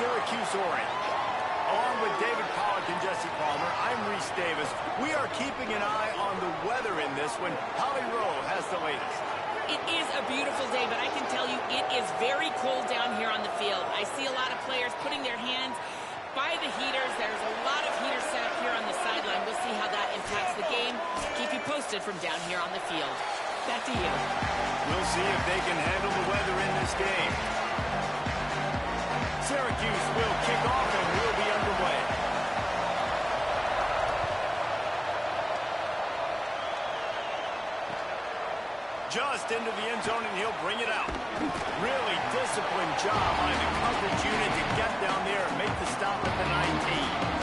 Syracuse Orange. Along with David Pollack and Jesse Palmer, I'm Reese Davis. We are keeping an eye on the weather in this one. Holly Rowe has the latest. It is a beautiful day, but I can tell you it is very cold down here on the field. I see a lot of players putting their hands by the heaters. There's a lot of heaters set up here on the sideline. We'll see how that impacts the game. Keep you posted from down here on the field. Back to you. We'll see if they can handle the weather in this game. Syracuse will kick off and will be underway. Just into the end zone, and he'll bring it out. Really disciplined job by the coverage unit to get down there and make the stop at the 19.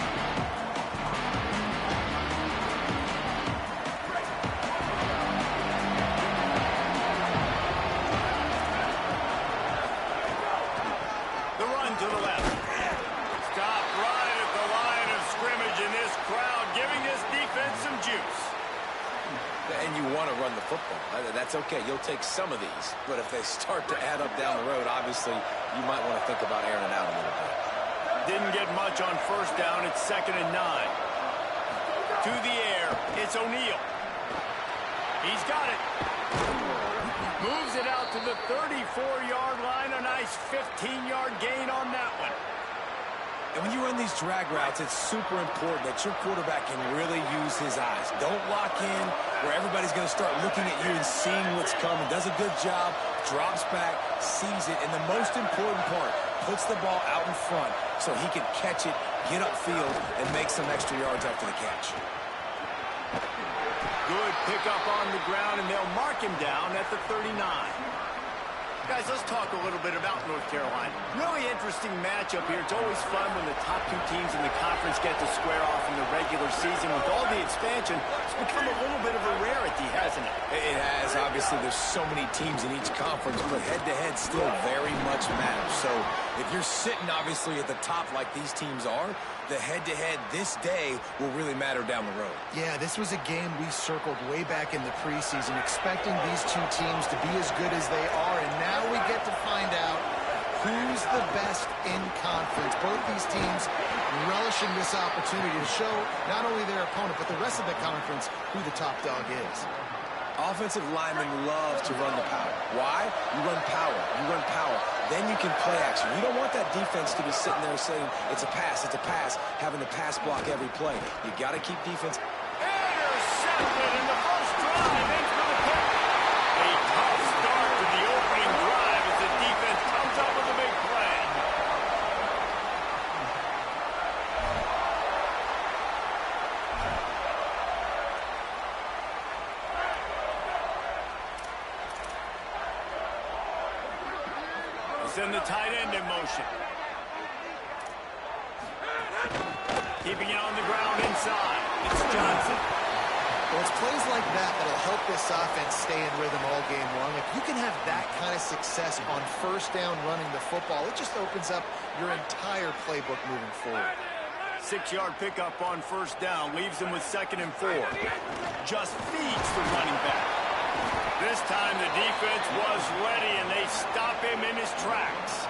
To the left. Stop right at the line of scrimmage, and this crowd giving this defense some juice. And you want to run the football. That's okay. You'll take some of these. But if they start to add up down the road, obviously, you might want to think about airing it out a little bit. Didn't get much on first down. It's 2nd and 9. To the air. It's O'Neal. He's got it. Moves it out to the 34-yard line. A nice 15-yard gain on that one. And when you run these drag routes, it's super important that your quarterback can really use his eyes. Don't lock in where everybody's going to start looking at you and seeing what's coming. Does a good job, drops back, sees it, and the most important part, puts the ball out in front so he can catch it, get upfield, and make some extra yards after the catch. Good pickup on the ground, and they'll mark him down at the 39. Guys, let's talk a little bit about North Carolina. Really interesting matchup here. It's always fun when the top two teams in the conference get to square off in the regular season. With all the expansion, it's become a little bit of a rarity, hasn't it? It has. Obviously, there's so many teams in each conference, but head-to-head still very much matters. So if you're sitting, obviously, at the top like these teams are, the head-to-head this day will really matter down the road. Yeah, this was a game we circled way back in the preseason, expecting these two teams to be as good as they are, and now we get to find out who's the best in conference. Both these teams relishing this opportunity to show not only their opponent, but the rest of the conference who the top dog is. Offensive linemen love to run the power. Why? You run power. You run power. Then you can play action. You don't want that defense to be sitting there saying, it's a pass, having to pass block every play. You got to keep defense. Intercepted in the first drive. In for the pick. A tough start to the opening drive as the defense comes up with a big play. Send the tight end in motion. Keeping it on the ground inside. It's Johnson. Well, it's plays like that that'll help this offense stay in rhythm all game long. If you can have that kind of success on first down running the football, it just opens up your entire playbook moving forward. 6-yard pickup on first down. Leaves him with 2nd and 4. Just feeds the running back. This time the defense was ready, and they stop him in his tracks.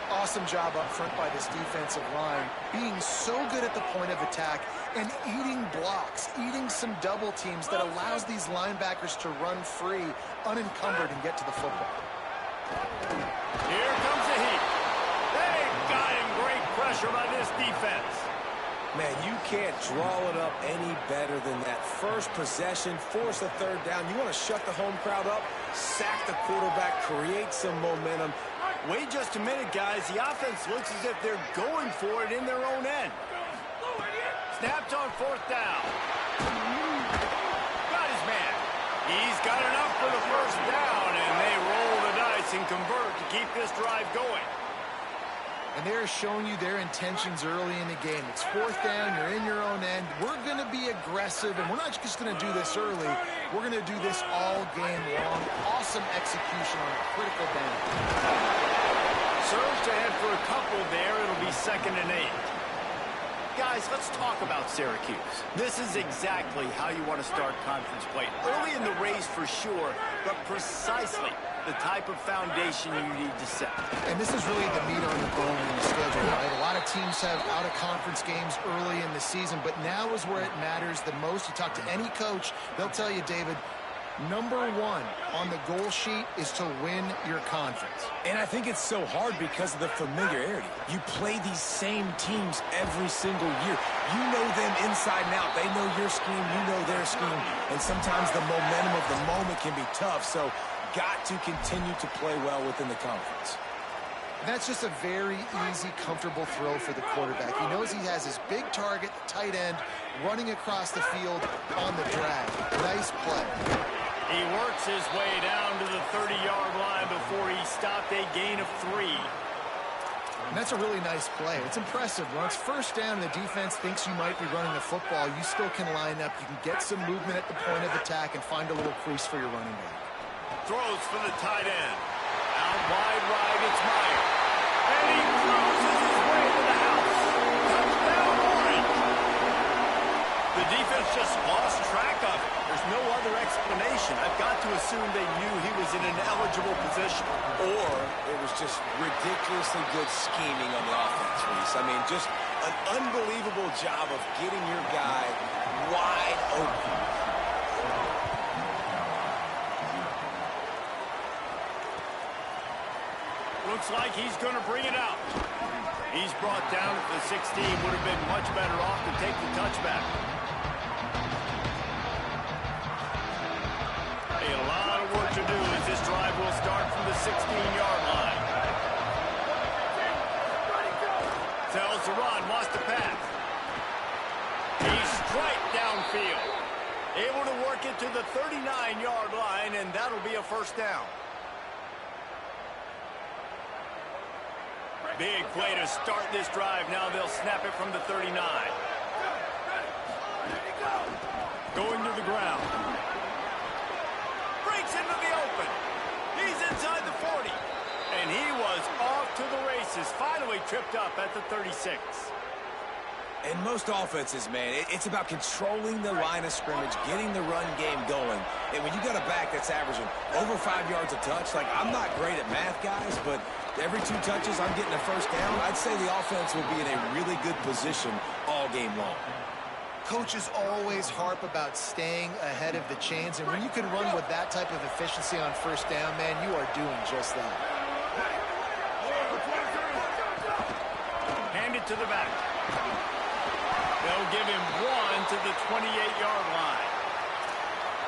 Awesome job up front by this defensive line, being so good at the point of attack and eating blocks, eating some double teams that allows these linebackers to run free, unencumbered, and get to the football. Here comes the heat. They got him. Great pressure by this defense. Man, you can't draw it up any better than that. First possession, force a third down. You want to shut the home crowd up, sack the quarterback, create some momentum. Wait just a minute, guys. The offense looks as if they're going for it in their own end. Snapped on 4th down. Got his man. He's got enough for the first down, and they roll the dice and convert to keep this drive going. And they're showing you their intentions early in the game. It's 4th down, you're in your own end. We're going to be aggressive, and we're not just going to do this early. We're going to do this all game long. Awesome execution on a critical down. Serves to head for a couple there. It'll be 2nd and 8. Guys, let's talk about Syracuse. This is exactly how you want to start conference play. Early in the race for sure, but precisely the type of foundation you need to set. And this is really the meat on the bone in the schedule, right? A lot of teams have out-of-conference games early in the season, but now is where it matters the most. You talk to any coach, they'll tell you, David, number one on the goal sheet is to win your conference. And I think it's so hard because of the familiarity. You play these same teams every single year. You know them inside and out. They know your scheme, you know their scheme, and sometimes the momentum of the moment can be tough, so got to continue to play well within the conference. That's just a very easy, comfortable throw for the quarterback. He knows he has his big target, the tight end, running across the field on the drag. Nice play. He works his way down to the 30-yard line before he stopped a gain of 3. And that's a really nice play. It's impressive. When it's first down and the defense thinks you might be running the football, you still can line up. You can get some movement at the point of attack and find a little crease for your running back. Throws for the tight end. Out wide right, it's Meyer. And he cruises his way to the house. Touchdown, Orange. The defense just lost track of it. There's no other explanation. I've got to assume they knew he was in an eligible position. Or it was just ridiculously good scheming on the offense, Reese. I mean, just an unbelievable job of getting your guy wide open. Looks like he's going to bring it out. He's brought down at the 16. Would have been much better off to take the touchback. A lot of work to do as this drive will start from the 16-yard line. Tells the run, wants to pass. He's straight downfield. Able to work it to the 39-yard line, and that'll be a first down. Big play to start this drive. Now they'll snap it from the 39. Going to the ground. Breaks into the open. He's inside the 40. And he was off to the races. Finally tripped up at the 36. In most offenses, man, it's about controlling the line of scrimmage, getting the run game going. And when you got a back that's averaging over 5 yards a touch, like, I'm not great at math, guys, but every 2 touches, I'm getting a first down. I'd say the offense will be in a really good position all game long. Coaches always harp about staying ahead of the chains, and when you can run with that type of efficiency on first down, man, you are doing just that. Hand it to the back. They'll give him 1 to the 28-yard line.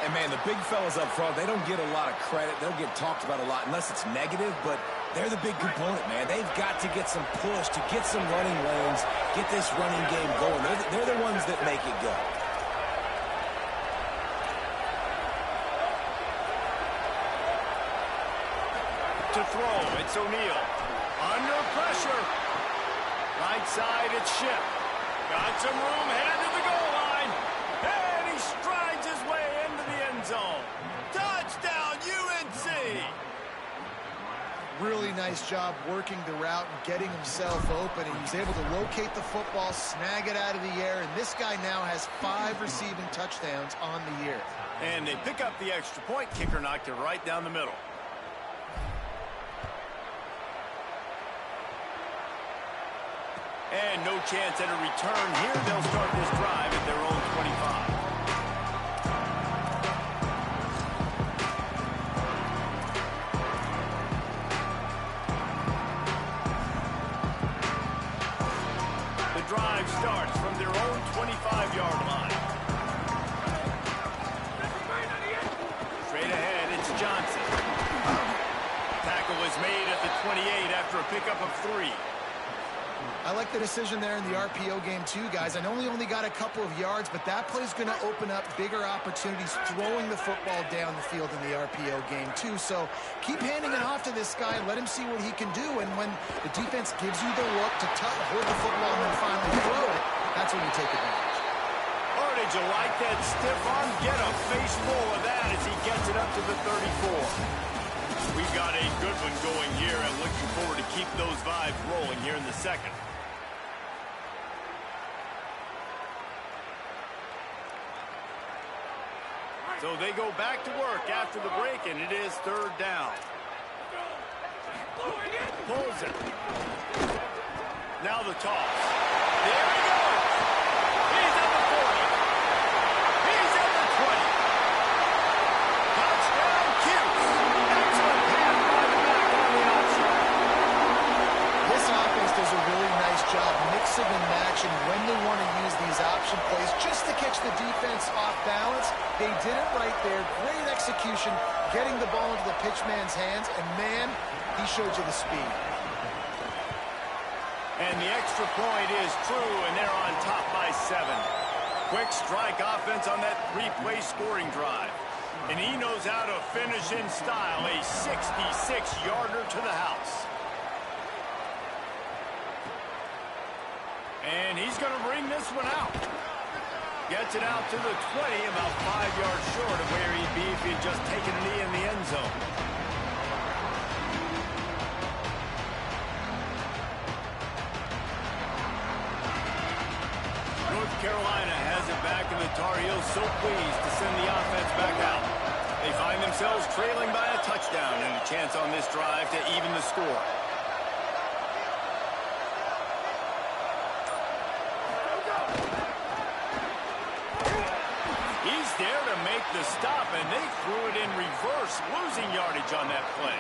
And, man, the big fellas up front, they don't get a lot of credit. They don't get talked about a lot unless it's negative, but they're the big component, man. They've got to get some push, to get some running lanes, get this running game going. They're the ones that make it go. To throw, it's O'Neal. Under pressure. Right side, it's Ship. Got some room, headed to the goal line. And he strides his way into the end zone. Touchdown, UNC! Really nice job working the route and getting himself open. And he was able to locate the football, snag it out of the air, and this guy now has 5 receiving touchdowns on the year. And they pick up the extra point. Kicker knocked it right down the middle. And no chance at a return here. They'll start this drive at their own 25. The drive starts from their own 25-yard line. Straight ahead, it's Johnson. Tackle is made at the 28 after a pickup of 3. I like the decision there in the RPO game too, guys. I know he only got a couple of yards, but that play's going to open up bigger opportunities throwing the football down the field in the RPO game too. So keep handing it off to this guy. Let him see what he can do. And when the defense gives you the look to hold the football and then finally throw it, that's when you take advantage. Oh, did you like that stiff arm? Get a face full of that as he gets it up to the 34. We've got a good one going here and looking forward to keep those vibes rolling here in the second. So they go back to work after the break, and it is 3rd down. Jackson. Now the toss. There he goes. He's at the 40. He's at the 20. Touchdown, Cuse. Excellent pass by the back on the option. This offense does a really nice job mixing and matching when they want to use these option plays just to catch the defense off balance. They did it right there. Great execution, getting the ball into the pitchman's hands, and man, he showed you the speed. And the extra point is true, and they're on top by 7. Quick strike offense on that 3-play scoring drive. And he knows how to finish in style, a 66-yarder to the house. And he's going to bring this one out. Gets it out to the 20, about 5 yards short of where he'd be if he'd just taken a knee in the end zone. North Carolina has it back, and the Tar Heels so pleased to send the offense back out. They find themselves trailing by a touchdown and a chance on this drive to even the score. He's there to make the stop, and they threw it in reverse, losing yardage on that play.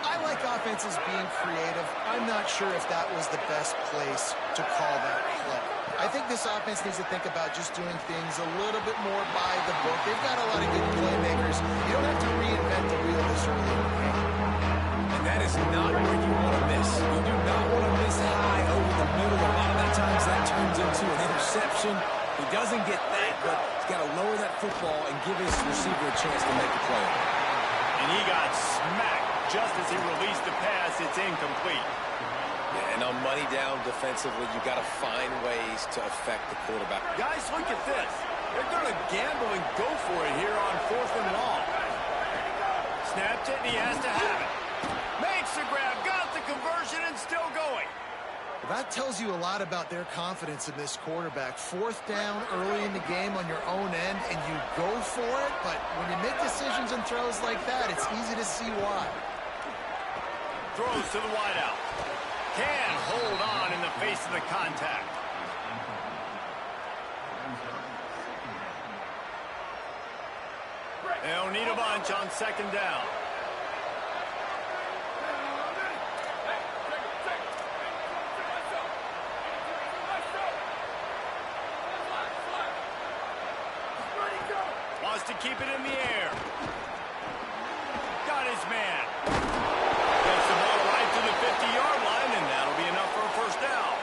I like offenses being creative. I'm not sure if that was the best place to call that play. I think this offense needs to think about just doing things a little bit more by the book. They've got a lot of good playmakers. You don't have to reinvent the wheel this early in the game. And that is not where you want to miss. You do not want to miss high over the middle. A lot of that times that turns into an interception. He doesn't get that, but he's got to lower that football and give his receiver a chance to make a play. And he got smacked just as he released the pass. It's incomplete. Yeah, and on money down defensively, you got to find ways to affect the quarterback. Guys, look at this. They're going to gamble and go for it here on 4th and long. Snapped it, and he has to have it. Makes the grab, got the conversion, and still going. That tells you a lot about their confidence in this quarterback. 4th down early in the game on your own end, and you go for it, but when you make decisions and throws like that, it's easy to see why. Throws to the wideout. Can hold on in the face of the contact. They'll need a bunch on 2nd down. Wants to keep it in the air. Got his man. Gets the ball right to the 50-yard line, and that'll be enough for a 1st down.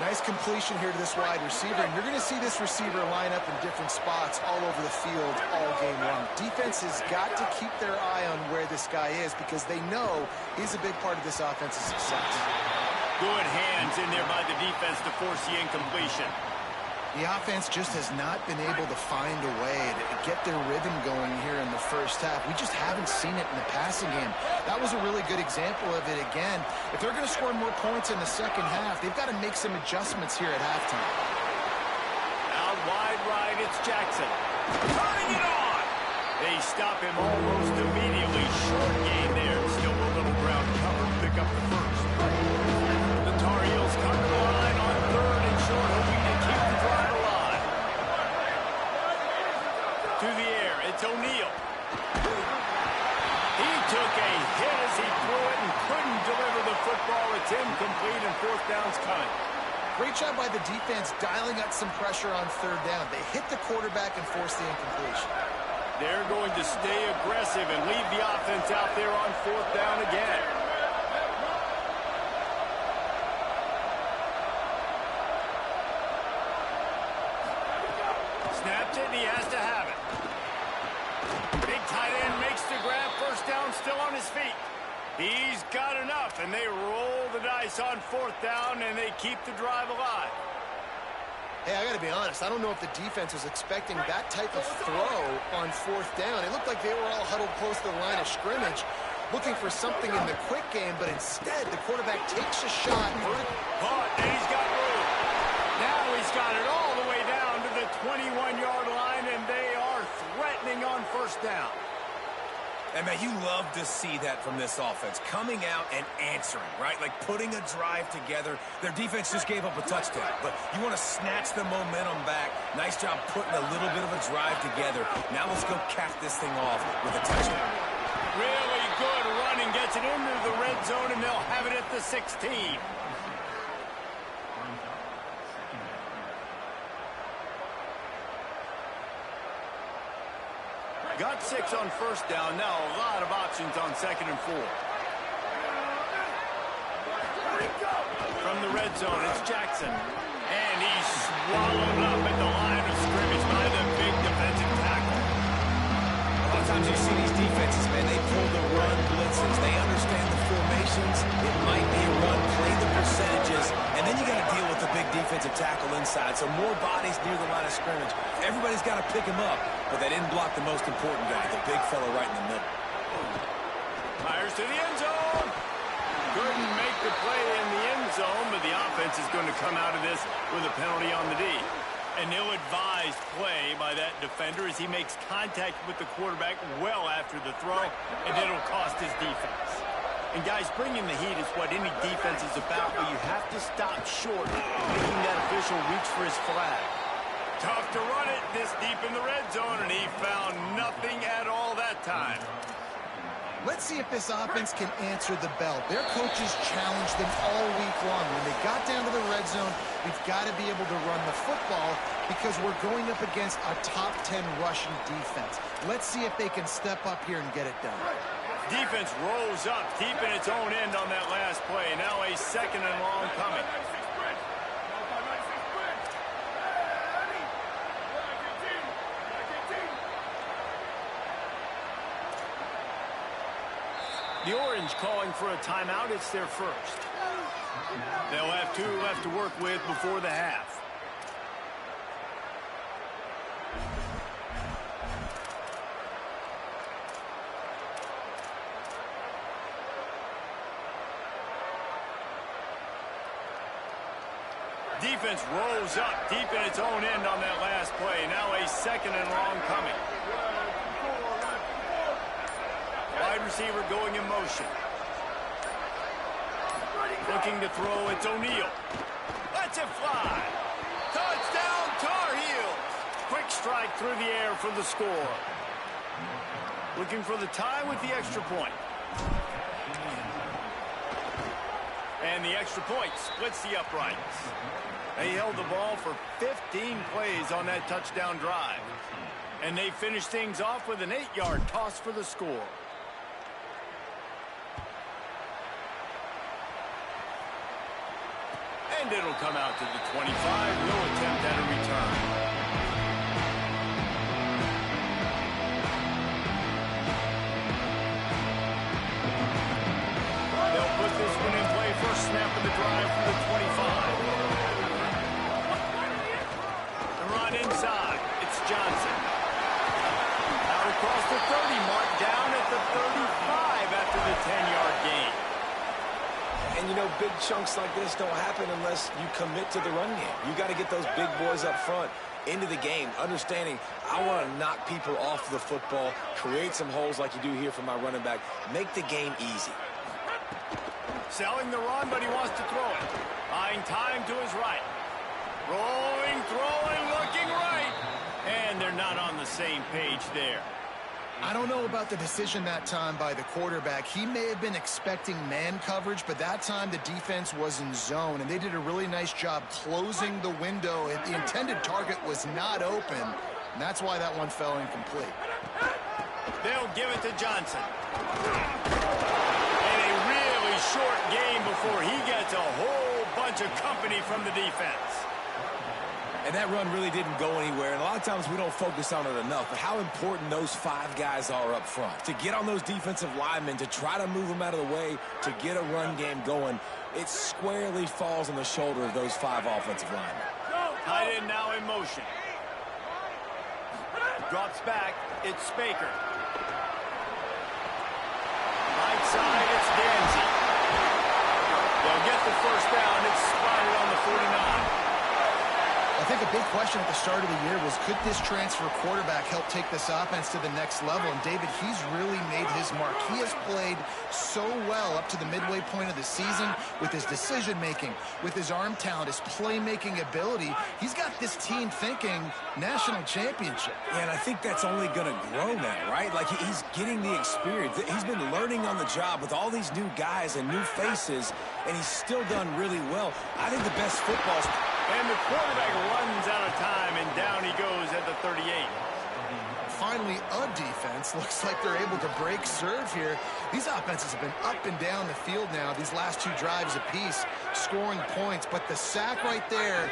Nice completion here to this wide receiver, and you're going to see this receiver line up in different spots all over the field all game long. Defense has got to keep their eye on where this guy is because they know he's a big part of this offense's success. Good hands in there by the defense to force the incompletion. The offense just has not been able to find a way to get their rhythm going here in the 1st half. We just haven't seen it in the passing game. That was a really good example of it again. If they're going to score more points in the 2nd half, they've got to make some adjustments here at halftime. Out wide right, it's Jackson. Turning it on! They stop him almost immediately. Short gain there. Still a little ground cover. Pick up the 1st. The Tar Heels cover the line on 3rd and short, hoping to keep the drive alive. To the air, it's O'Neal. He took a hit as he threw it and couldn't deliver the football. It's incomplete, and 4th down's coming. Great job by the defense dialing up some pressure on 3rd down. They hit the quarterback and forced the incompletion. They're going to stay aggressive and leave the offense out there on 4th down again. Snapped it, and he has to have it. Big tight end makes the grab. 1st down, still on his feet. He's got enough, and they roll the dice on 4th down, and they keep the drive alive. Hey, I got to be honest. I don't know if the defense was expecting that type of throw on 4th down. It looked like they were all huddled close to the line of scrimmage, looking for something in the quick game, but instead the quarterback takes a shot. Caught, and he's got room. Now he's got it all the way down to the 21-yard line, and they are threatening on 1st down. And, man, you love to see that from this offense, coming out and answering, right? Like putting a drive together. Their defense just gave up a touchdown, but you want to snatch the momentum back. Nice job putting a little bit of a drive together. Now let's go cap this thing off with a touchdown. Really good running, gets it into the red zone, and they'll have it at the 16. Got 6 on first down. Now a lot of options on 2nd and 4. From the red zone, it's Jackson. And he's swallowed up at the line of scrimmage by the big defensive tackle. A lot of times you see these defenses, man, they pull the run blitzes. They understand the formations. It might be a run, play the percentages, and then you got to deal with the big defensive tackle inside. So more bodies near the line of scrimmage. Everybody's got to pick him up, but they didn't block the most important guy, the big fella right in the middle. Fires to the end zone. Couldn't make the play in the end zone, but the offense is going to come out of this with a penalty on the D. An ill-advised play by that defender as he makes contact with the quarterback well after the throw, and it'll cost his defense. And, guys, bringing the heat is what any defense is about, but you have to stop short making that official reach for his flag. Tough to run it this deep in the red zone, and he found nothing at all that time. Let's see if this offense can answer the bell. Their coaches challenged them all week long. When they got down to the red zone, we've got to be able to run the football because we're going up against a top 10 rushing defense. Let's see if they can step up here and get it done. Defense rolls up deep in its own end on that last play. Now a 2nd and long coming. The Orange calling for a timeout. It's their first. They'll have 2 left to work with before the half. Defense rolls up deep in its own end on that last play. Now a 2nd and long coming. Wide receiver going in motion. Looking to throw, it's O'Neal. Lets it fly. Touchdown, Tar Heels. Quick strike through the air for the score. Looking for the tie with the extra point. And the extra point splits the uprights. They held the ball for 15 plays on that touchdown drive. And they finished things off with an 8-yard toss for the score. And it'll come out to the 25. No attempt at a return. They'll put this one in play. First snap of the drive from the 25. The run inside. It's Johnson. Out across the 30 mark, down at the 35 after the 10-yard gain. And, you know, big chunks like this don't happen unless you commit to the run game. You got to get those big boys up front into the game, understanding I want to knock people off the football, create some holes like you do here for my running back, make the game easy. Selling the run, but he wants to throw it. Buying time to his right. Rolling, throwing, looking right. And they're not on the same page there. I don't know about the decision that time by the quarterback. He may have been expecting man coverage, but that time the defense was in zone, and they did a really nice job closing the window. The intended target was not open, and that's why that one fell incomplete. They'll give it to Johnson. And a really short game before he gets a whole bunch of company from the defense. And that run really didn't go anywhere, and a lot of times we don't focus on it enough, but how important those 5 guys are up front. To get on those defensive linemen, to try to move them out of the way, to get a run game going, it squarely falls on the shoulder of those 5 offensive linemen. Tight end now in motion. Drops back, it's Spaker. Right side, it's Danzy. They'll get the first down, it's spotted on the 49. I think a big question question at the start of the year was, could this transfer quarterback help take this offense to the next level? And David, he's really made his mark. He has played so well up to the midway point of the season with his decision-making, with his arm talent, his playmaking ability. He's got this team thinking national championship. Yeah, and I think that's only going to grow now, right? Like, he's getting the experience. He's been learning on the job with all these new guys and new faces, and he's still done really well. I think the best football. And the quarterback runs out of time, and down he goes at the 38. Finally, a defense. Looks like they're able to break serve here. These offenses have been up and down the field now, these last two drives apiece, scoring points. But the sack right there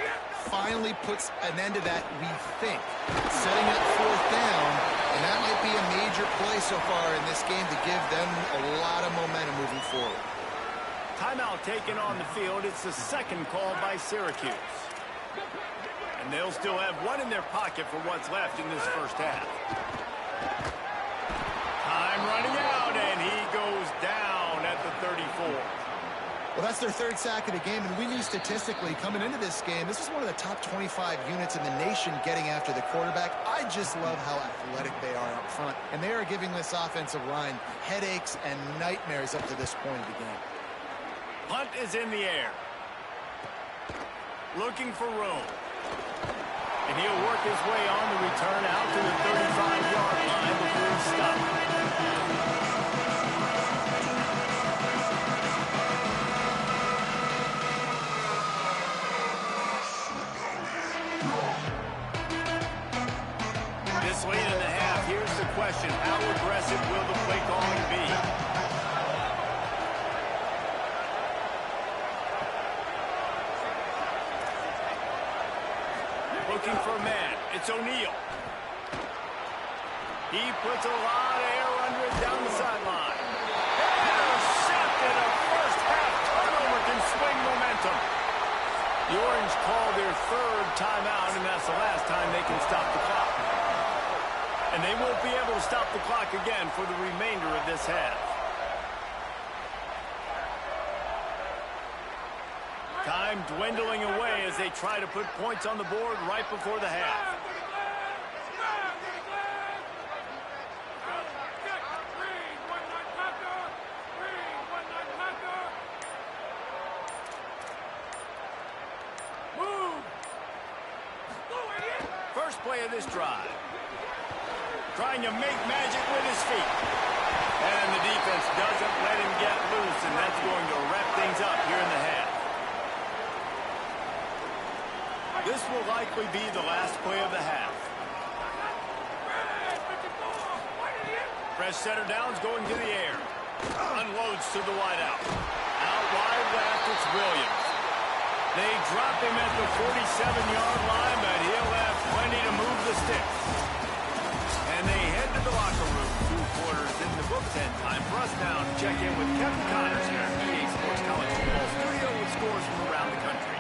finally puts an end to that, we think. Setting up fourth down, and that might be a major play so far in this game to give them a lot of momentum moving forward. Timeout taken on the field. It's the second call by Syracuse. And they'll still have one in their pocket for what's left in this first half. Time running out, and he goes down at the 34. Well, that's their third sack of the game, and we knew statistically coming into this game, this is one of the top 25 units in the nation getting after the quarterback. I just love how athletic they are up front, and they are giving this offensive line headaches and nightmares up to this point of the game. Punt is in the air. Looking for room. And he'll work his way on the return out to the 35-yard line before he's stopped. This late in the half, here's the question. How aggressive will the play calling be? Looking for a man. It's O'Neal. He puts a lot of air under it down the sideline. Intercepted. A first half turnover can swing momentum. The Orange call their third timeout, and that's the last time they can stop the clock. And they won't be able to stop the clock again for the remainder of this half. Time dwindling away as they try to put points on the board right before the half. First play of this drive. Trying to make magic with his feet. And the defense doesn't let him get loose, and that's going to wrap things up here in the half. This will likely be the last play of the half. Fresh center downs going to the air. Unloads to the wideout. Out wide left, it's Williams. They drop him at the 47-yard line, but he'll have plenty to move the sticks. And they head to the locker room. 2 quarters in the books, and time for us now to check in with Kevin Connors here at EA Sports College Football Studio with scores from around the country.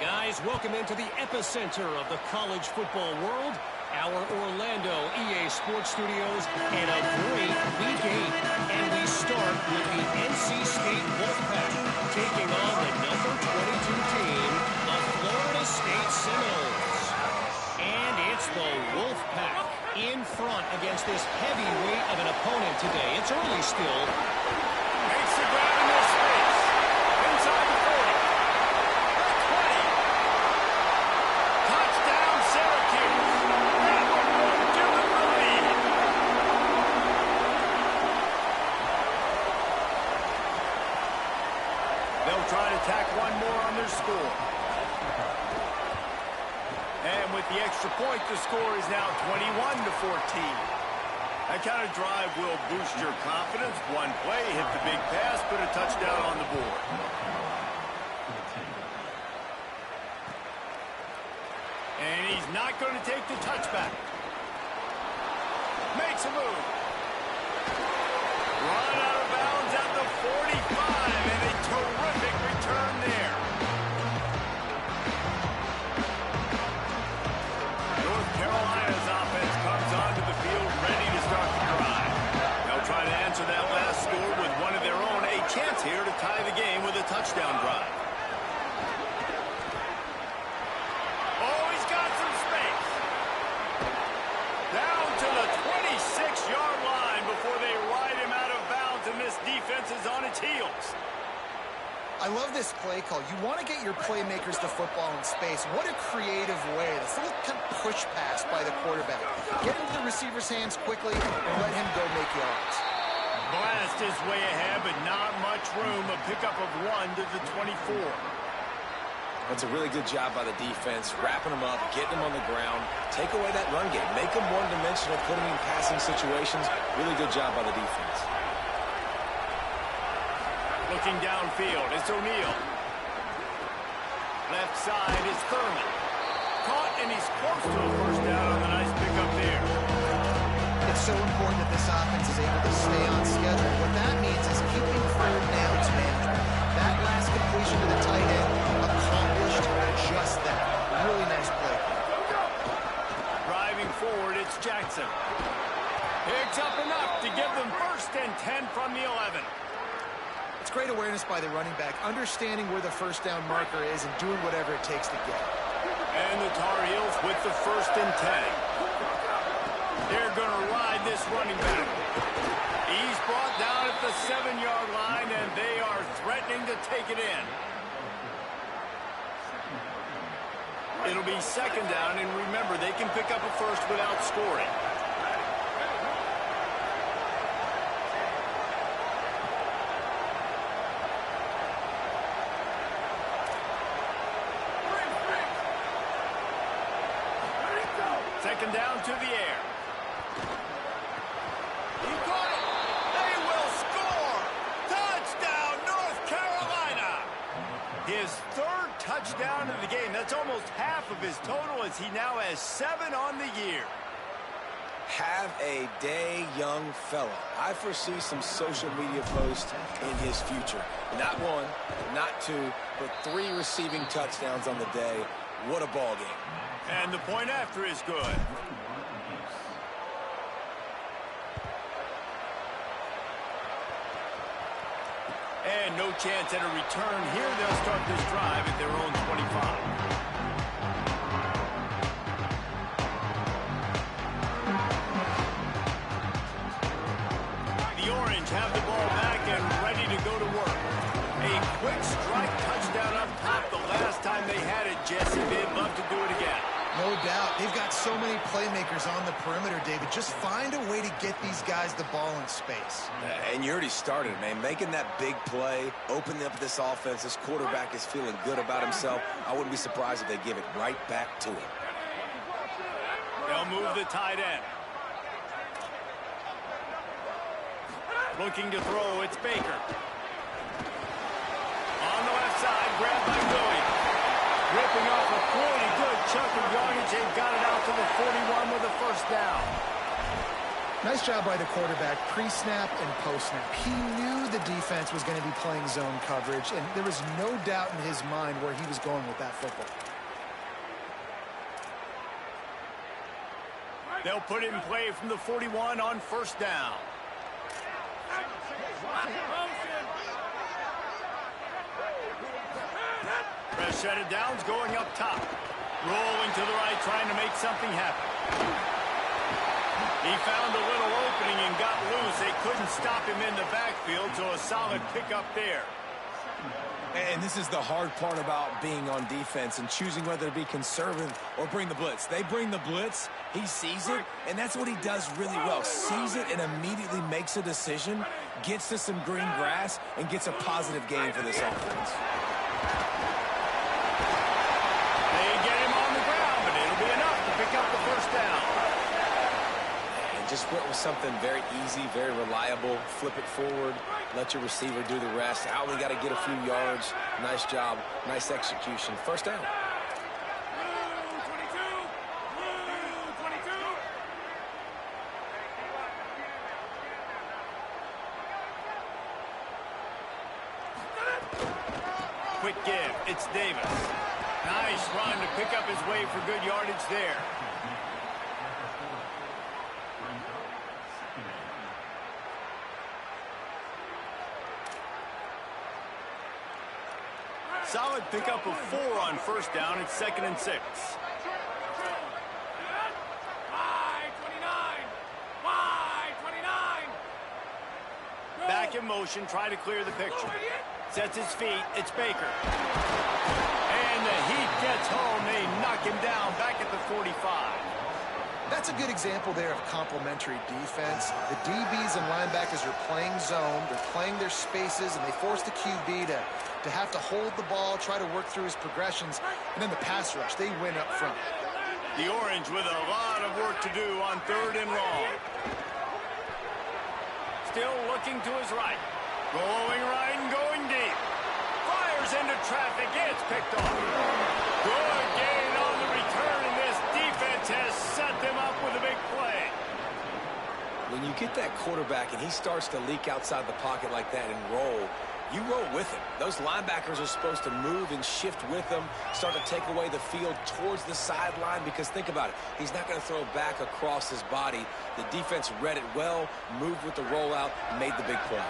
Guys, welcome into the epicenter of the college football world, our Orlando EA Sports Studios, and a great Week 8. And we start with the NC State Wolfpack taking on the number 22 team, the Florida State Seminoles. And it's the Wolfpack in front against this heavyweight of an opponent today. It's early still. Makes the grab in this space. Inside the 40. Try to tack one more on their score. And with the extra point, the score is now 21-14. That kind of drive will boost your confidence. One play, hit the big pass, put a touchdown on the board. And he's not going to take the touchback. Makes a move. Run out of bounds at the 45, and a terrific return there. North Carolina's offense comes onto the field ready to start the drive. They'll try to answer that last score with one of their own. A chance here to tie the game with a touchdown drive. Oh, he's got some space. defense is on its heels. I love this play call. You want to get your playmakers the football in space. What a creative way. This little kind of push pass by the quarterback. Get into the receiver's hands quickly and let him go make yards. Blast is way ahead, but not much room. A pickup of 1 to the 24. That's a really good job by the defense, wrapping them up, getting them on the ground. Take away that run game. Make them one-dimensional, put them in passing situations. Really good job by the defense. Looking downfield, it's O'Neal. Left side is Thurman. Caught, and he's close to a first down on the nice pickup there. It's so important that this offense is able to stay on schedule. What that means is keeping third downs management. That last completion to the tight end accomplished just that. Really nice play. Driving forward, it's Jackson. Picks up enough to give them 1st and 10 from the 11. It's great awareness by the running back, understanding where the first down marker is and doing whatever it takes to get it. And the Tar Heels with the 1st and 10. They're going to ride this running back. He's brought down at the 7-yard line, and they are threatening to take it in. It'll be 2nd down, and remember, they can pick up a first without scoring. Second down to the air. He got it. They will score. Touchdown, North Carolina. His 3rd touchdown of the game. That's almost half of his total, as he now has 7 on the year. Have a day, young fella. I foresee some social media posts in his future. Not 1, not 2, but 3 receiving touchdowns on the day. What a ball game. And the point after is good. And no chance at a return here. They'll start this drive at their own 25. The Orange have the ball back and ready to go to work. A quick strike touchdown up top the last time they had it, Jesse. They'd love to do it again. No doubt. They've got so many playmakers on the perimeter, David. Just find a way to get these guys the ball in space. And you already started, man. Making that big play, opening up this offense. This quarterback is feeling good about himself. I wouldn't be surprised if they give it right back to him. They'll move the tight end. Looking to throw, it's Baker. On the left side, grabbed by Williams. Ripping off a pretty good chunk of yardage. They've got it out to the 41 with a first down. Nice job by the quarterback, pre-snap and post-snap. He knew the defense was going to be playing zone coverage, and there was no doubt in his mind where he was going with that football. They'll put it in play from the 41 on first down. Press set of downs going up top. Rolling to the right, trying to make something happen. He found a little opening and got loose. They couldn't stop him in the backfield, so a solid pickup there. And this is the hard part about being on defense and choosing whether to be conservative or bring the blitz. They bring the blitz, he sees it, and that's what he does really well. Sees it and immediately makes a decision, gets to some green grass, and gets a positive gain for this offense. They get him on the ground, but it'll be enough to pick up the first down. And just went with something very easy, very reliable. Flip it forward, let your receiver do the rest. I only got to get a few yards. Nice job, nice execution. First down. Quick give, it's Davis. Nice run to pick up his way for good yardage there. Solid pickup of 4 on first down. It's 2nd and 6. Back quarterback in motion, try to clear the picture. Sets his feet. It's Baker. And the heat gets home. They knock him down back at the 45. That's a good example there of complementary defense. The DBs and linebackers are playing zone. They're playing their spaces, and they force the QB to have to hold the ball, try to work through his progressions. And then the pass rush, they win up front. The Orange with a lot of work to do on 3rd and long. Still looking to his right. Going right and going deep. Fires into traffic. It's picked off. Good gain on the return, and this defense has set them up with a big play. When you get that quarterback and he starts to leak outside the pocket like that and roll, you roll with him. Those linebackers are supposed to move and shift with him, start to take away the field towards the sideline, because think about it. He's not going to throw back across his body. The defense read it well, moved with the rollout, and made the big play.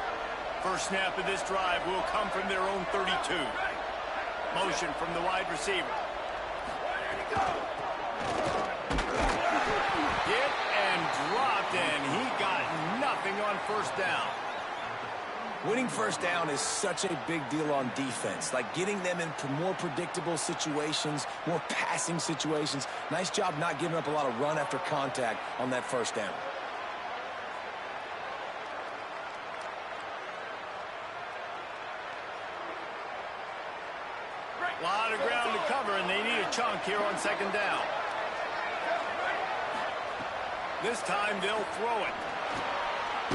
First snap of this drive will come from their own 32. Motion from the wide receiver. Hit and dropped, and he got nothing on first down. Winning first down is such a big deal on defense, like getting them into more predictable situations, more passing situations. Nice job not giving up a lot of run after contact on that first down. A lot of ground to cover, and they need a chunk here on 2nd down. This time they'll throw it.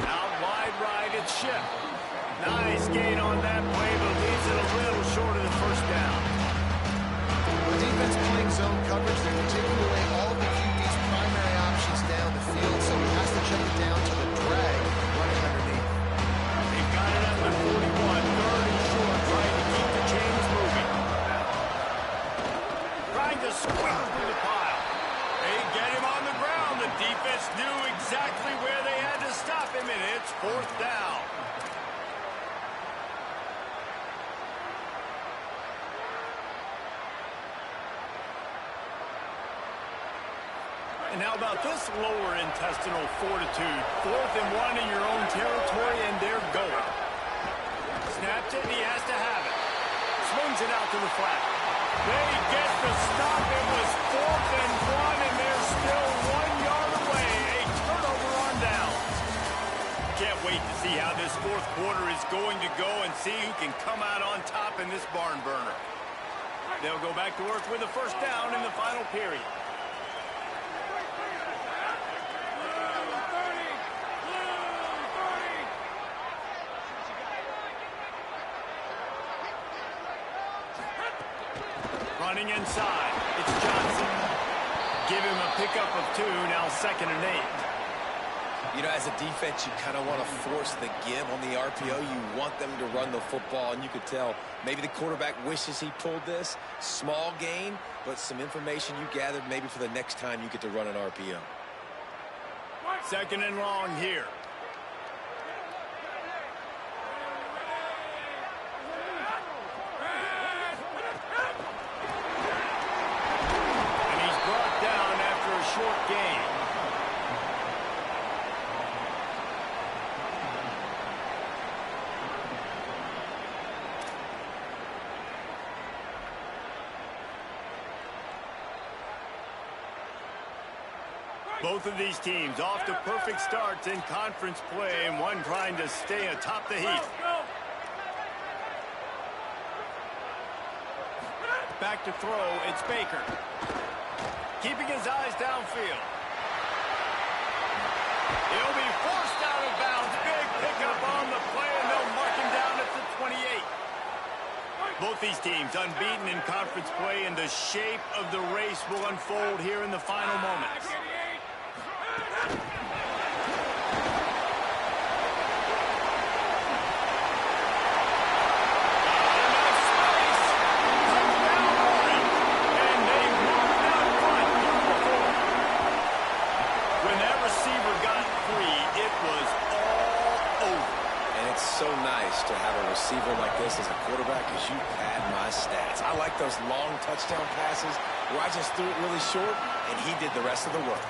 Out wide right, it's Schiff. Nice gain on that play, but leaves it a little short of the first down. The defense playing zone coverage, they're taking away all the QB's primary options down the field, so he has to check it down to the drag running underneath. They've got it at the 41, 3rd and short, trying to keep the chains moving. Trying to squeeze through the pile. They get him on the ground. The defense knew exactly where they had to stop him, and it's 4th down. And how about this lower intestinal fortitude? 4th and 1 in your own territory, and they're going. Snaps it, and he has to have it. Swings it out to the flat. They get the stop. It was 4th and 1, and they're still 1 yard away. A turnover on downs. Can't wait to see how this 4th quarter is going to go and see who can come out on top in this barn burner. They'll go back to work with a first down in the final period. Running inside, it's Johnson. Give him a pickup of 2, now 2nd and 8. You know, as a defense, you kind of want to force the give on the RPO. You want them to run the football, and you could tell maybe the quarterback wishes he pulled this. Small gain, but some information you gathered maybe for the next time you get to run an RPO. 2nd and long here. Short game. Both of these teams off to perfect starts in conference play, and one trying to stay atop the heap. Back to throw, it's Baker. Keeping his eyes downfield. He'll be forced out of bounds. Big pickup on the play, and they'll mark him down at the 28. Both these teams unbeaten in conference play, and the shape of the race will unfold here in the final moments. So nice to have a receiver like this as a quarterback, because you pad my stats. I like those long touchdown passes where I just threw it really short and he did the rest of the work.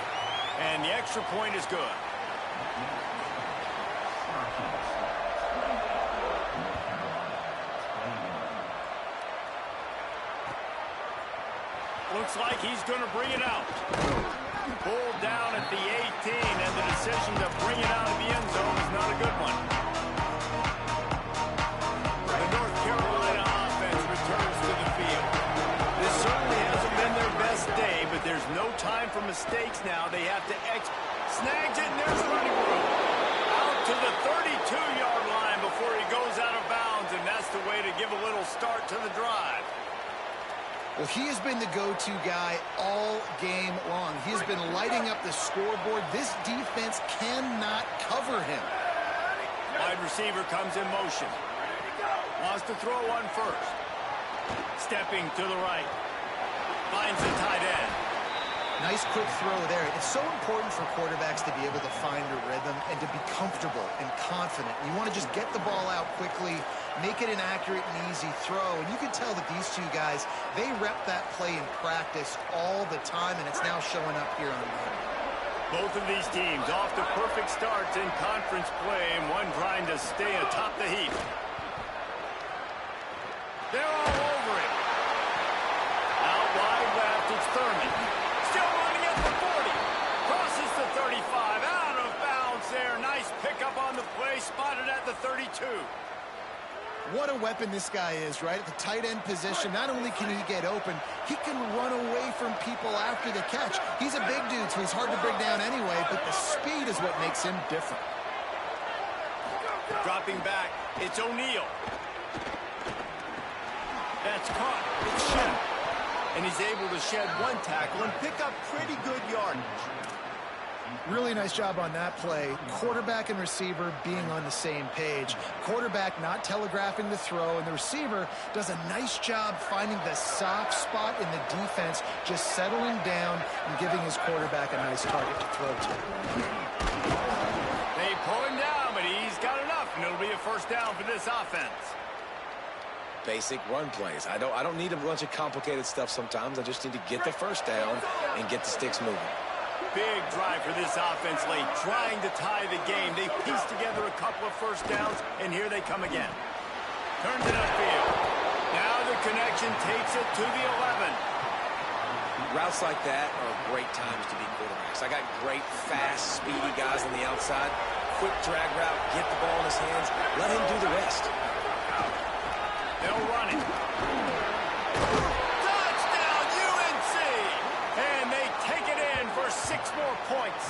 And the extra point is good. Looks like he's going to bring it out. Pulled down at the 18, and the decision to bring it out of the end zone is not a good one. The North Carolina offense returns to the field. This certainly hasn't been their best day, but there's no time for mistakes now. They have to snags it, and there's running room. Out to the 32-yard line before he goes out of bounds, and that's the way to give a little start to the drive. Well, he has been the go-to guy all game long. He has been lighting up the scoreboard. This defense cannot cover him. Wide receiver comes in motion. Wants to throw one first. Stepping to the right. Finds the tight end. Nice quick throw there. It's so important for quarterbacks to be able to find a rhythm and to be comfortable and confident. You want to just get the ball out quickly, make it an accurate and easy throw. And you can tell that these two guys, they rep that play in practice all the time, and it's now showing up here on Monday. Both of these teams off to perfect starts in conference play, and one trying to stay atop the heap. They're all over it. Out wide left, it's Thurman. Still running at the 40. Crosses the 35. Out of bounds there. Nice pickup on the play. Spotted at the 32. What a weapon this guy is, right? At the tight end position, not only can he get open, he can run away from people after the catch. He's a big dude, so he's hard to bring down anyway, but the speed is what makes him different. Dropping back, it's O'Neal. That's caught. It's Shed. And he's able to shed one tackle and pick up pretty good yardage. Really nice job on that play. Quarterback and receiver being on the same page. Quarterback not telegraphing the throw, and the receiver does a nice job finding the soft spot in the defense, just settling down and giving his quarterback a nice target to throw to. They pull him down, but he's got enough, and it'll be a first down for this offense. Basic run plays. I don't need a bunch of complicated stuff sometimes. I just need to get the first down and get the sticks moving. Big drive for this offense late, trying to tie the game. They pieced together a couple of first downs, and here they come again. Turns it upfield. Now the connection takes it to the 11. Routes like that are great times to be quarterbacks. I got great, fast, speedy guys on the outside. Quick drag route, get the ball in his hands, let him do the rest. They'll run it. Touchdown, UNC! And they take it in for 6 more points.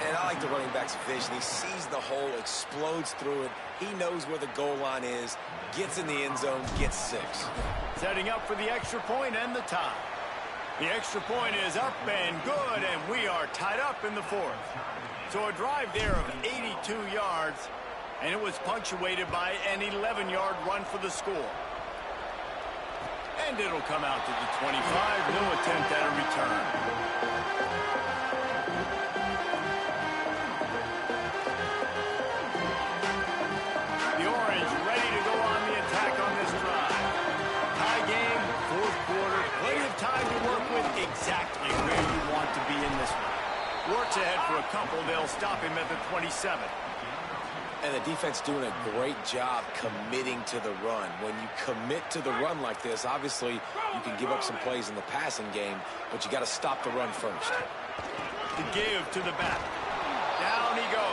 And I like the running back's vision. He sees the hole, explodes through it. He knows where the goal line is, gets in the end zone, gets 6. Setting up for the extra point and the tie. The extra point is up and good, and we are tied up in the 4th. So a drive there of 82 yards. And it was punctuated by an 11-yard run for the score. And it'll come out to the 25. No attempt at a return. The Orange ready to go on the attack on this drive. Tie game, 4th quarter. Plenty of time to work with exactly where you want to be in this one. Works ahead for a couple. They'll stop him at the 27. And the defense doing a great job committing to the run. When you commit to the run like this, obviously you can give up some plays in the passing game, but you got to stop the run first. The give to the back. Down he goes.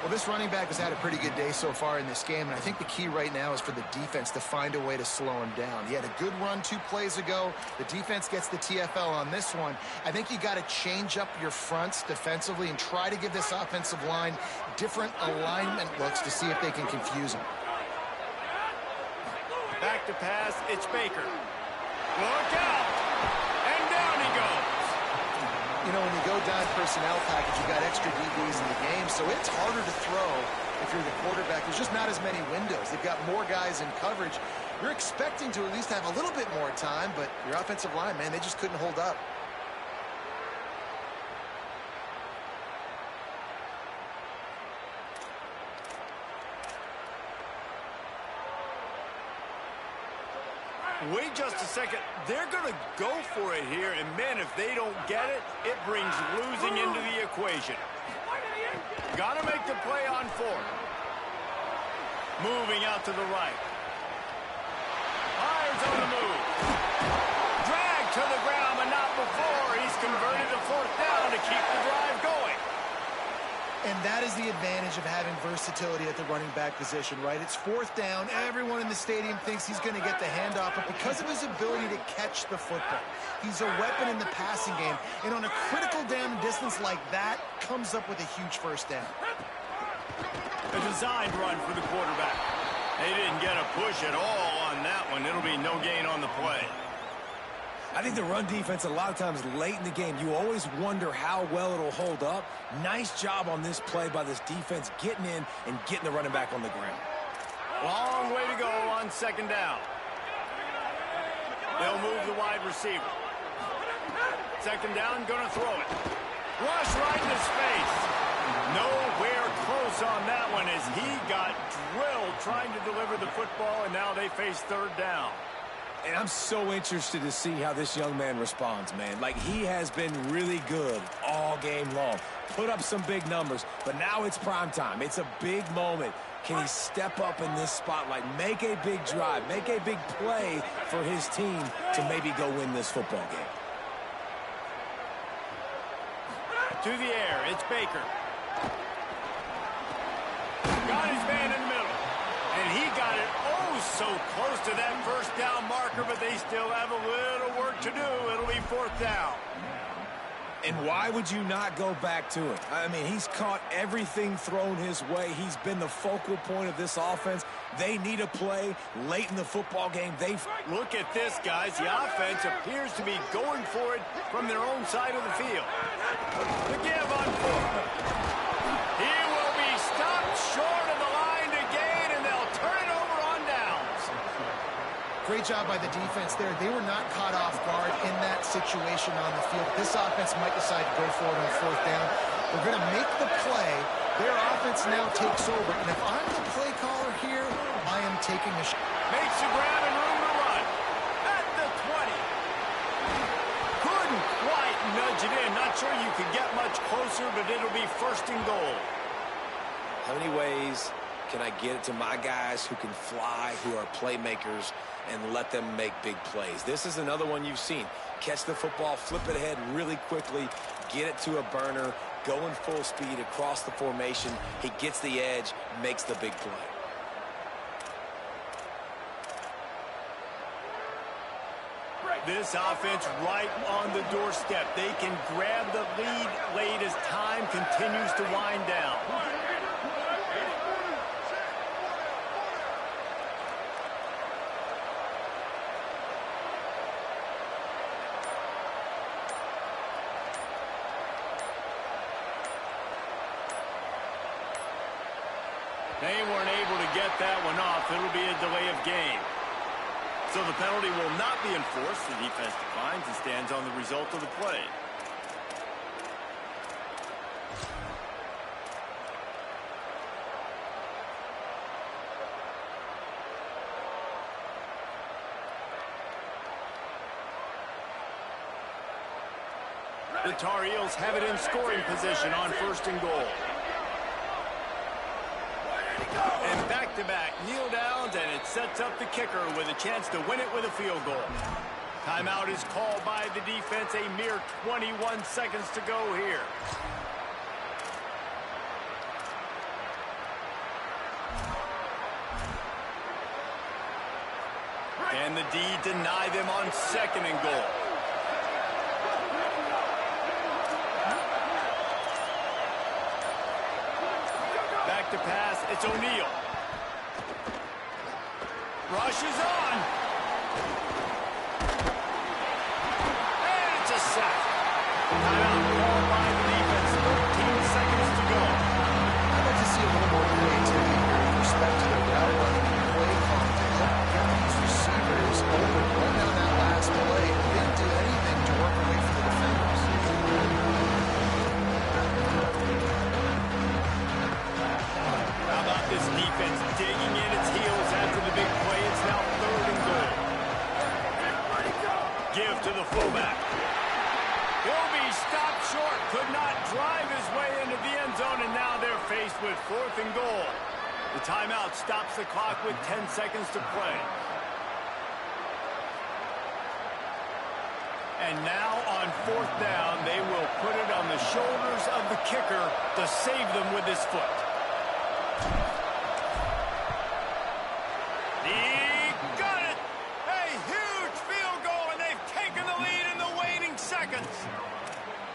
Well, this running back has had a pretty good day so far in this game, and I think the key right now is for the defense to find a way to slow him down. He had a good run 2 plays ago. The defense gets the TFL on this one. I think you got to change up your fronts defensively and try to give this offensive line different alignment looks to see if they can confuse him. Back to pass, it's Baker. Look out! And down he goes. You know, when you go down personnel package, you got extra DBs in the game, so it's harder to throw if you're the quarterback. There's just not as many windows. They've got more guys in coverage. You're expecting to at least have a little bit more time, but your offensive line, man, they just couldn't hold up. Wait just a second. They're going to go for it here, and man, if they don't get it, it brings losing into the equation. Got to make the play on 4th. Moving out to the right. Fires on the move. And that is the advantage of having versatility at the running back position, right? It's fourth down. Everyone in the stadium thinks he's going to get the handoff, but because of his ability to catch the football, he's a weapon in the passing game. And on a critical down and distance like that, comes up with a huge first down. A designed run for the quarterback. They didn't get a push at all on that one. It'll be no gain on the play. I think the run defense, a lot of times late in the game, you always wonder how well it'll hold up. Nice job on this play by this defense, getting in and getting the running back on the ground. Long way to go on second down. They'll move the wide receiver. Second down, gonna throw it. Rush right in his face. Nowhere close on that one as he got drilled trying to deliver the football, and now they face third down. And I'm so interested to see how this young man responds, man. Like, he has been really good all game long. Put up some big numbers, but now it's prime time. It's a big moment. Can he step up in this spotlight, make a big drive, make a big play for his team to maybe go win this football game? To the air, it's Baker. Got his man in the middle. And he got it so close to that first down marker, but they still have a little work to do. It'll be fourth down. And why would you not go back to it? I mean, he's caught everything thrown his way. He's been the focal point of this offense. They need a play late in the football game. Look at this, guys. The offense appears to be going for it from their own side of the field. The give on fourth. He will be stopped short of the line to gain, and they'll turn it over on downs. Great job by the defense there. They were not caught off guard in that situation on the field. This offense might decide to go for it on fourth down. They're going to make the play. Their offense now takes over. And if I'm the play caller here, I am taking a shot. Makes a grab and room to run. At the 20. Couldn't quite nudge it in. Not sure you could get much closer, but it'll be first and goal. How many ways can I get it to my guys who can fly, who are playmakers, and let them make big plays? This is another one you've seen. Catch the football, flip it ahead really quickly, get it to a burner, going full speed across the formation. He gets the edge, makes the big play. This offense right on the doorstep. They can grab the lead late as time continues to wind down. They weren't able to get that one off. It'll be a delay of game. So the penalty will not be enforced. The defense declines and stands on the result of the play. The Tar Heels have it in scoring position on first and goal. And back-to-back kneel downs, and it sets up the kicker with a chance to win it with a field goal. Timeout is called by the defense. A mere 21 seconds to go here. And the D deny them on second and goal. Back to pass, it's O'Neal. Rushes on. And it's a sack. Timeout called by the defense. 13 seconds to go. I'd like to see a little more creativity here with respect to the route running and play calling to help get these receivers open right down that last play. They didn't do anything to work away from the defenders. How about this defense digging in its heels after the big play? It's now third and goal. Give to the fullback. He'll be stopped short. Could not drive his way into the end zone, and now they're faced with fourth and goal. The timeout stops the clock with 10 seconds to play. And now on fourth down, they will put it on the shoulders of the kicker to save them with his foot. He got it! A huge field goal, and they've taken the lead in the waning seconds.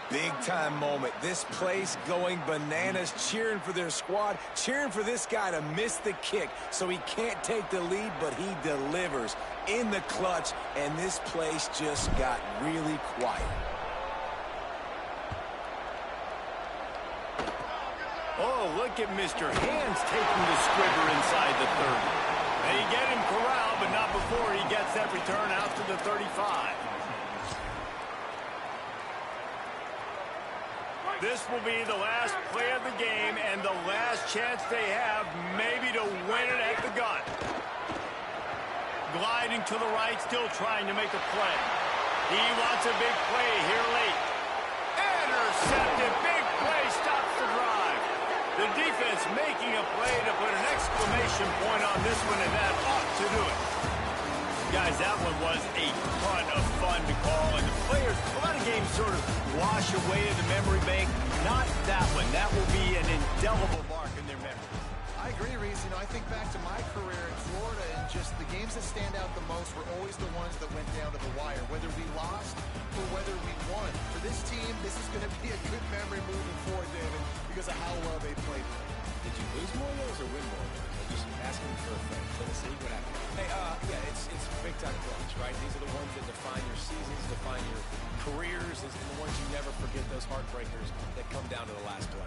Big-time moment. This place going bananas, cheering for their squad, cheering for this guy to miss the kick so he can't take the lead, but he delivers in the clutch, and this place just got really quiet. Oh, look at Mr. Hands taking the squibber inside the 30. They get him corralled, but not before he gets that return out to the 35. This will be the last play of the game and the last chance they have maybe to win it at the gun. Gliding to the right, still trying to make a play. He wants a big play here late. Intercepted, big play, stops the drive. The defense making a play to put an exclamation point on this one, and that ought to do it. Guys, that one was a ton of fun to call, and the players, a lot of games sort of wash away in the memory bank. Not that one. That will be an indelible mark in their memory. I agree, Reese. You know, I think back to my career in Florida, and just the games that stand out the most were always the ones that went down to the wire, whether we lost or whether we won. For this team, this is going to be a good memory moving forward, David, because of how well they played. Did you lose more of those or win more of those? I'm just asking for a friend. Tennessee, what happened? Hey, yeah, it's big-time clutch, right? These are the ones that define your seasons, define your careers. These are the ones you never forget, those heartbreakers that come down to the last play.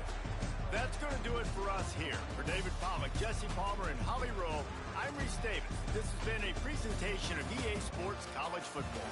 That's going to do it for us here. For David Pollack, Jesse Palmer, and Holly Rowe, I'm Reese Davis. This has been a presentation of EA Sports College Football.